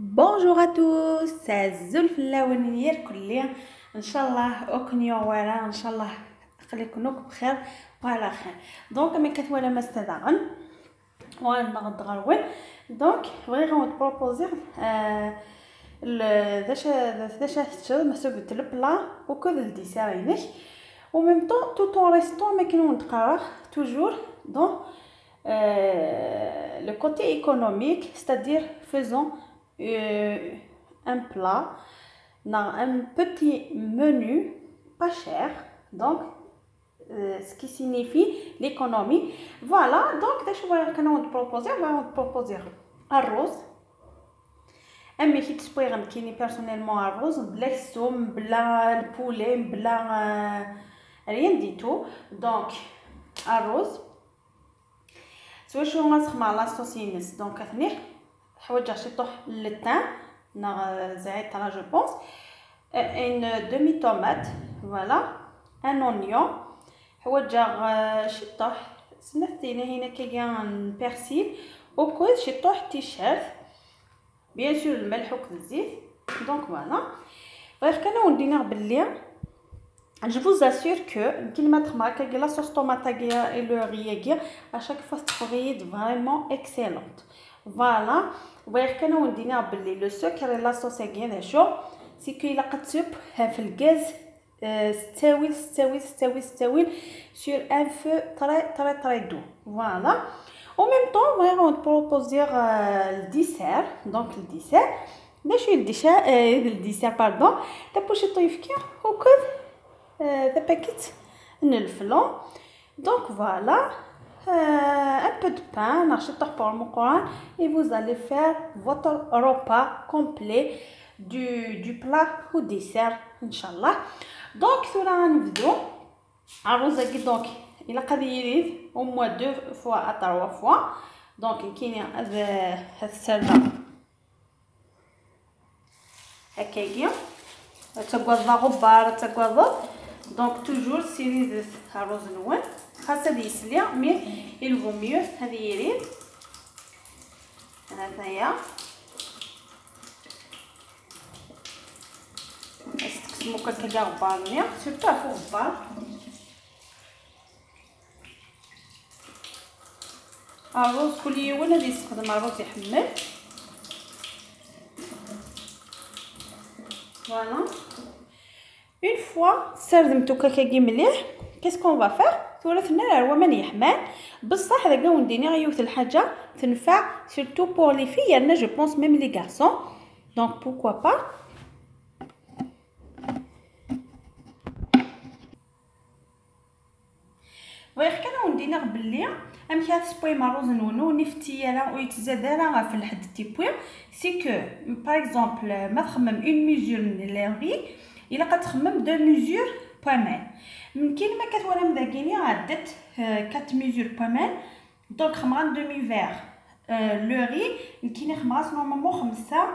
Bonjour à tous, c'est Zulfla ونير كلية ان شاء الله اوكنيو ورا ان شاء الله خليكم بخير وعلى خير. دونك ملي كتولى ما استدعن وانا غدغرول دونك بغي غنبروبوزي داش مسوبت البلا وكذا الديسيرينيك و ميم طون tout en restant ما كاين نتقرا toujours dans le côté économique, c'est-à-dire faisons un plat dans un petit menu pas cher, donc ce qui signifie l'économie. Voilà, donc on va proposer arroz. Mais qui te personnellement arroz, bla somme, bla poulet, bla rien du tout. Donc arroz. سوا شو غنسخ لا صوصينس دونك اثني حوايج شطوح للتان نا زعيت انا جو بونس ان دومي طوماط فوالا ان اونيون حوايج شطوح سنفتينا هنا كيان بيرسيل وكل شطوح تيشيرت بيان سور الملح وكل الزيت دونك فوالا غير كانوا ندينا باللي je vous assure que la sauce tomate et le riz à chaque fois c'est vraiment excellente. Voilà, le sucre et la sauce c'est qu'il a fait le gaz sur un feu très doux. Voilà. En même temps, on va proposer le dessert. Donc le dessert, pardon, la pochette au code. The paquet le flan. Donc voilà, un peu de pain, n'achète pour le coin et vous allez faire votre repas complet du plat au dessert, Inch'Allah. Donc sur une vidéo, arroz donc il a قادر au moins 2 fois à 3 fois. Donc كاين هذا السلة هكايا تقوى غبار تقوى. Donc toujours série arroz نوان خاصة يسلي مي il vaut mieux هذه يريد هذايا استقسمو كتلقى غبار مي سيرتو عفو غبار الرز كل يوم غادي يستخدم الرز يحمل فوالا. Une fois سردمتو كاكاكي مليح qu'est-ce qu'on va faire ثلاثنا راه من يحمل بصح داك ونديني غيوث الحاجه تنفع surtout pour les filles انا je pense même les garçons donc pourquoi pas. وغير كان وندينا باللي امشي هاد سبوي مروز نونو نفتي راه ويتزاد راه في الحد تيبوي سي كو باغ اكزومبل ما تخمم اون ميزور من لي الا كتخمم دو ميزور بومان ممكن ما كتورا مذاكيني عدت 4 ميزور بومان دونك خمران دومي فير لو ري يمكن خمراس نورمالمون 5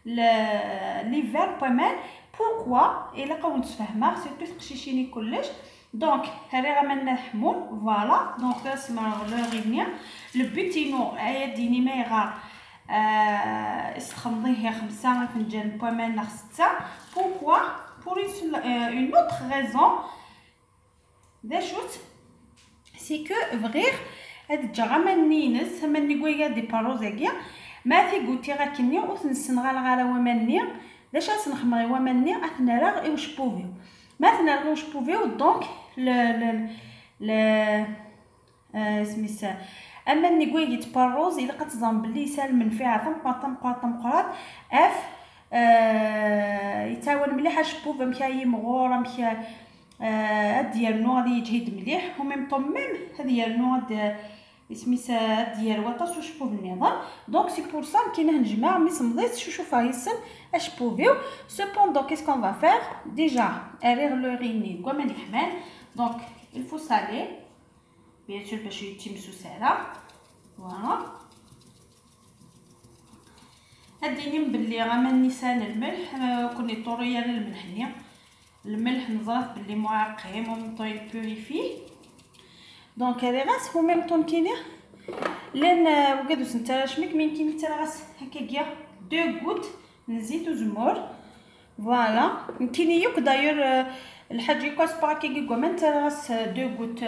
لي فير بومان بوركوا الا قاو نتفاهما سيرتو تقشيشيني كلش. دونك هذا غملنا الحمون فوالا دونك اسمع لو رينيا لو بوتينو ديني ما يغار استخمضيه 5 فنجان بومان 6 بوركوا pour une autre raison c'est que vrai هاد الجرامه نينس همني كويا دي باروزاكيا ما في قلتي راه كني وتنسنغال غالا ومني داش نخمري ومني اثنا راه واش بوفيو مثلا واش بوفيو دونك ل سميتها اما ني كويا تباروز الا كتظن بلي سالمن فيها طمقات اف يتاول مليح شبوب مكاي مغور مكا ديال نوع غادي يجهد مليح وميم طون ميم هذه النوع سميتها ديال واطاس وشبوب النظام. دونك سي بور سا كاينه نجمع مي سمضيت شوفوا يسن اشبوفيو سوبوندون كيس كون فا فير ديجا اريغ لو ريني كوا ماني حمال دونك الفو سالي بيان سور باش يتمسو ساهله فوالا. هاديني بلي غا نيسان الملح كوني طوريه للملح نيا الملح نظرت بلي معقم ومطوي بوريفي دونك هذه غاس و ميم طون كاينه لان وكادو سنتراشمك من كاين حتى غاس هكاكيا 2 غوت من زيت وزمور. فوالا يمكن يوك داير الحاجه يكون سبا كي كومنت راس 2 غوت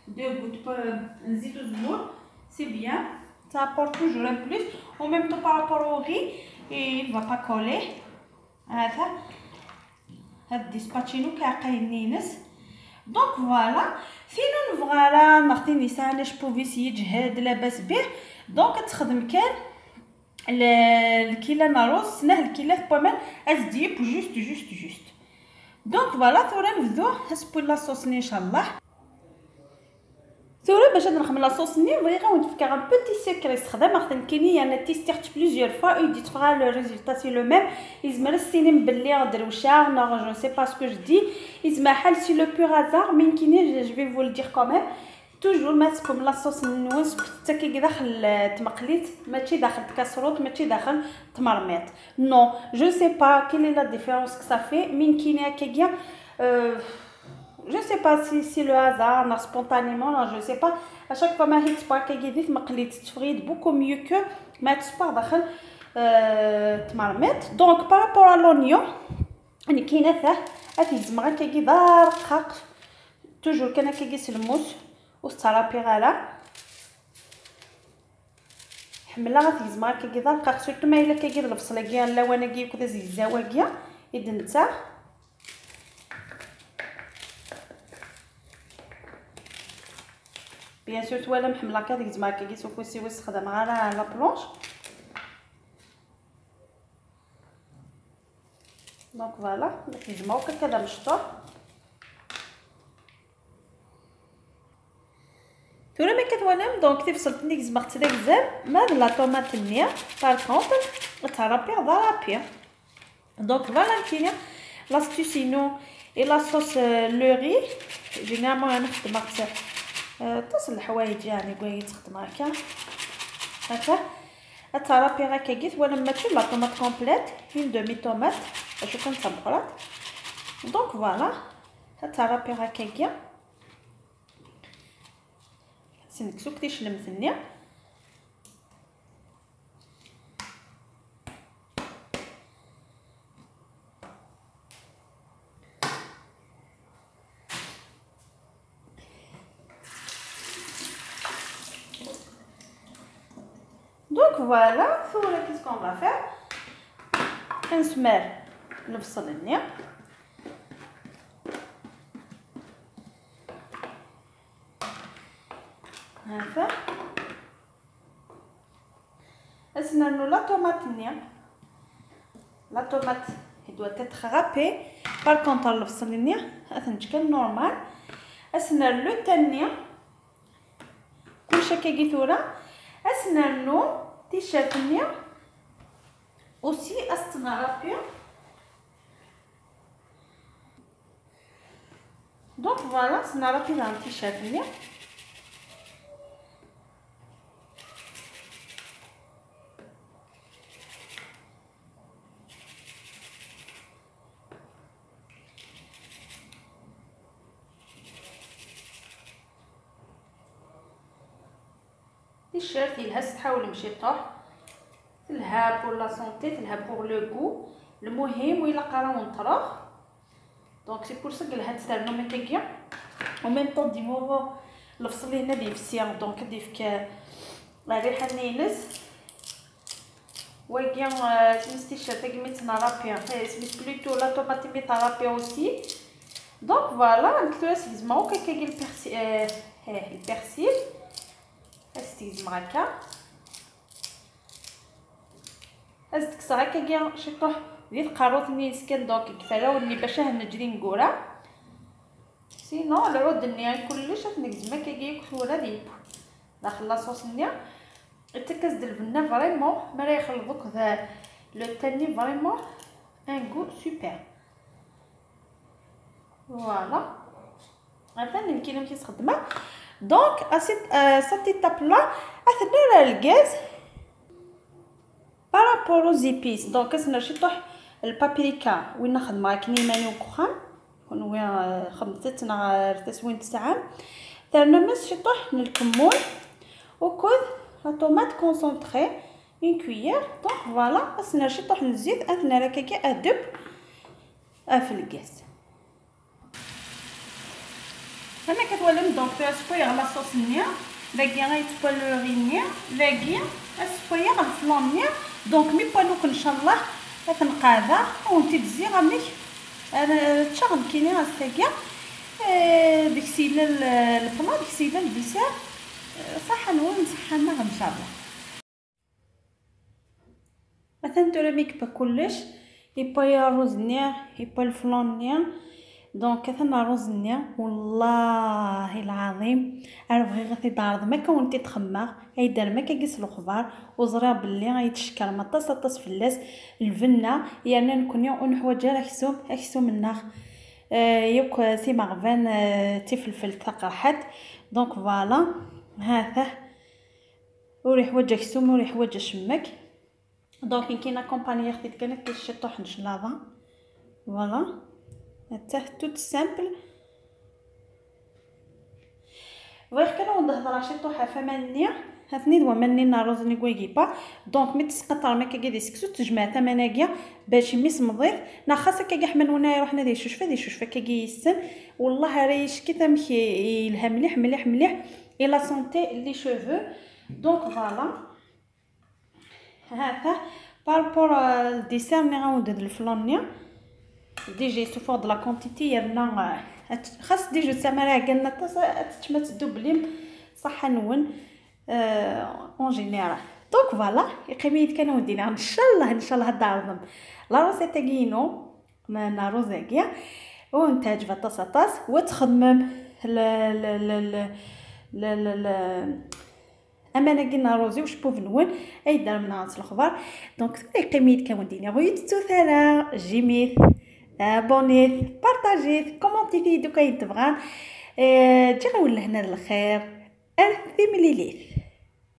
2 غوت من زيت وزمور سي بيان. ça apporte toujours un plus en même temps par rapport au riz et il va pas coller. هاد ديسباتشينو كيعقل نينس. دونك فوالا فينو فوالا مارتي نيسان اش بوفيسي جهاد لاباس به. دونك تخدم كان الكيلان روز سناه الكيلان بومال ازديب جوست. دونك فوالا ثورا نبدو نسبو لا صوصني ان شاء الله. ثورا باش نخمم لا صوصني فريغا ونتفكر ان بوتي سيكري استخدام اختن كيني انا تيستيرت بليزيور فوا اي ديت فغا لو ريزولتا سي لو ميم. يزمر السينم بلي دروشه نو جو سي با سكو جو دي يزما حال سي لو بور هازار مين كيني جو في فو لو دير كوميم توجور ماسكم لا صوص نونس حتى كي داخل تمقليت ماشي داخل كاسروت ماشي داخل تمرميط. نو جو سي با كيل لا ديفيرونس كو سا في مين كيني هكايا. Je sais pas si c'est le hasard, non, spontanément, non, je sais pas. À chaque fois, ma hit pas qu'il y a des maqlit tfrid beaucoup mieux que mettre pas dakhel تمرمط. Donc par rapport à l'oignon, يعني كاينه ثاه اتيزمغا كي دارقق توجور كان كيس الموس والصرابي غالا حمله غتيزمغا كي دارقق سورتو ما الا كي البصله كيا لا وانا كي كذا زي الزواكيا يدنتا. بيان سور تولا محمله كا ديك زعما كيس وكوسي وسخدم على لا بلونش. دونك فوالا كيجمعو كذا مشطوح. تولا ما كتوالم دونك تفصلت ديك زعما داك الزاب ما لا طوماط النيا بار كونطر ترابي ضرابي. دونك فوالا كاينه لاستوسينو اي لا صوص لو ري جينيرالمون انا خدمت تصل الحوايج يعني كوي تخدم هكا الترابي هكا ولما تشوف لا طوماط كومبليت اون دومي طوماط باش كنصبغرات. دونك فوالا الترابي هكا سنكسو كتيش المثنيه. Donc voilà, qu'est-ce qu'on va faire? On se met le bsolenia. هذا اسنا la tomate nia. La tomate elle doit être râpée. Par contre le bsolenia هذا نشكل normal. اسنا le tania كل شيء كي ثورة اسنانو تيشاتني اوسي استنارابيا. دونك فوالا سنارابي دان تيشاتني. الشيرت يلهس تحاول مشي طوح تلها بور لا سونتي تلها بور لو غو المهم ويلا قراون طروخ. دونك سي بور سا قالها تستعملو من كيكيا و ميم طون ديمو الفصل هنا ديف سيان. دونك ديفك الريحه نينس وكيان سميتي الشيرت كيميت نرابيا سميت بلوتو لا طوماطي مي طرابيا اوسي. دونك فوالا نكتو سيزماو كاكاكي البرسيل استيز معاكا ازتكسر هكا شطوح ديال القاروط ني سكن. دونك كفالاوني باش نجري نقورا سينو العود ني كلش نكزما كيجي كثوره ديال داخل لاصوص ني التكاز ديال البنه فريمون ما راه يخلطوك ذا لو تاني فريمون ان غو سوبر. فوالا هذا اللي يمكن تستخدمه. دونك cette étape là اثناء الغاز بارابور aux épices. دونك كنسنا شطوح البابريكا وين نخدمها كنيماني وكخان وين خدمتنا تسوين تسعام درنا مس شطوح الكمون وكذ لا طوماط كونسونطري اون كويير. دونك فوالا اسنا شطوح الزيت اثنا ركاكي ادب في الكاس. انا كتولم دونك شويه على صوص النيا باقي غيتبالوريني باقي شويه غنفلوني. دونك مي بالوك ان شاء الله غتنقادا ونتي تزي غاميك انا تشغل كيني غاساكيا ديكسي البلا ديكسي الديسير صحه نون صحه ما ان شاء الله. مثلا ترميك بكلش يبا الرز النيا يبا الفلان النيا. دونك كثنا رز النيا والله العظيم انا بغي غير تدارض ما كونتي تخماغ يدار ما كيقيس الخضار وزرا باللي غيتشكل ما طاس فلاس الفنه يعني نكون نحوج راه كسوم الناخ يوك سي مغفان تفلفل تقرحت. دونك فوالا هذا وريح وجه كسوم وريح وجه شمك. دونك كاينه كومباني خديت كانت كيشطوح نشلاضه فوالا حتى توت سامبل. غير كانوا نهضر شطوحه فمانيا هثني دوا منينا روزني كويكيبا. دونك مي تسقطر ما كيدي سكسو تجمع ثماناكيا باش ميس مضيف نا خاصه كاع حملونا يروحنا دي شوشفه كي يسن والله ريش كي تمشي لها مليح اي لا سونتي لي شوفو. دونك فوالا هذا باربور الديسير ني غندير الفلونيا ديجي سوفور د لا كونتيتي يرنا خاص ديجو سامرا قالنا تما تدوبليم صحه نون اون جينيرال. دونك فوالا يقيميت كانوا ودينا ان شاء الله دارهم لا روسيتا كينو نا روزاكيا وانتاج فطاس وتخمم لا لا لا لا لا لا اما قلنا روزي وش بوف نون اي دار من عاص الخبار. دونك يقيميت كانوا ودينا غيت توثالا جيميت abonnez, partagez, commentez في دوكا يتبغى تجي ولا هنا الخير 1000 مليلتر.